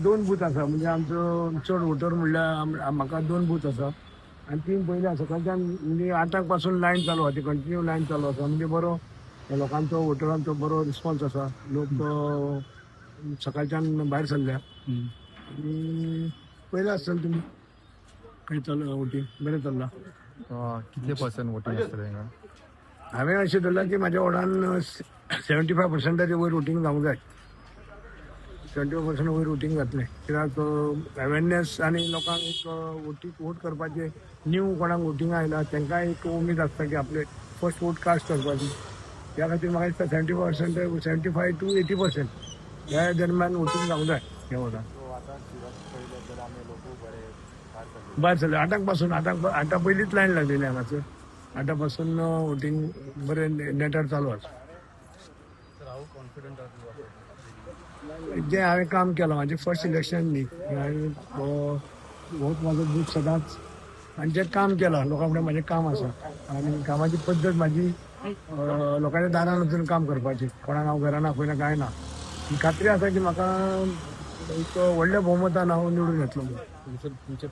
दोन बूथ आसा म्हणजे आमचो चड वोटर म्हणल्यार म्हाका दोन बूथ आसा आनी तीन पयलीं आसा सकाळच्यान म्हणजे 8 पासून लायन चालू आसा ती कंटिन्यू लायन चालू आसा म्हणजे बरो लोकांचो वोटरांचो बरो रिस्पॉन्स आसा लोक सकाळच्यान भायर सरल्या आनी पयलें आसतलें तुमी खंय चल्लां वोटींग बरें चल्लां. कितले पर्सेंट वोटींग आसतलें हिंगा? हांवें अशें धरलां की म्हाज्या वार्डान 75% वयर वोटींग जावंक जाय. 75% वयर वोटींग जातलें कित्याक अवेरनेस आनी लोकांक एक वोट करपाचें न्यू कोणाक वोटींग आयला तांकांय एक उमेद आसता की आपले फर्स्ट वोट कास्ट करपाची. त्या खातीर म्हाका दिसता 70% 75 to 80% ह्या दरम्यान वोटींग जावंक जाय ह्या वार्डान. भायर सरले 8 पासून 8 पयलींच लायन लागलेली हांगासर 8 पासून वोटींग बरें नेटार चालू आसा. जें हांवें काम केलां म्हाजें फर्स्ट इलेक्शन न्ही हांवें वोट म्हाजो बूथ सदांच आनी जें काम केलां लोकां कडेन म्हाजें काम आसा आनी कामाची पद्दत म्हाजी लोकांच्या दारान वचून काम करपाची कोणाक हांव घरान आपयना कांय ना. ही खात्री आसा की म्हाका एक व्हडल्या भोवमतान हांव निवडून येतलो. तुमचे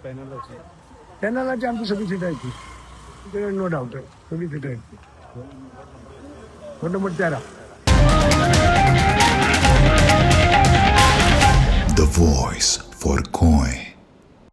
पॅनलाची आमची सगळी सिटां येतली नो डावट सगळी सिटां येतली. Phone number 13. The voice for Goy.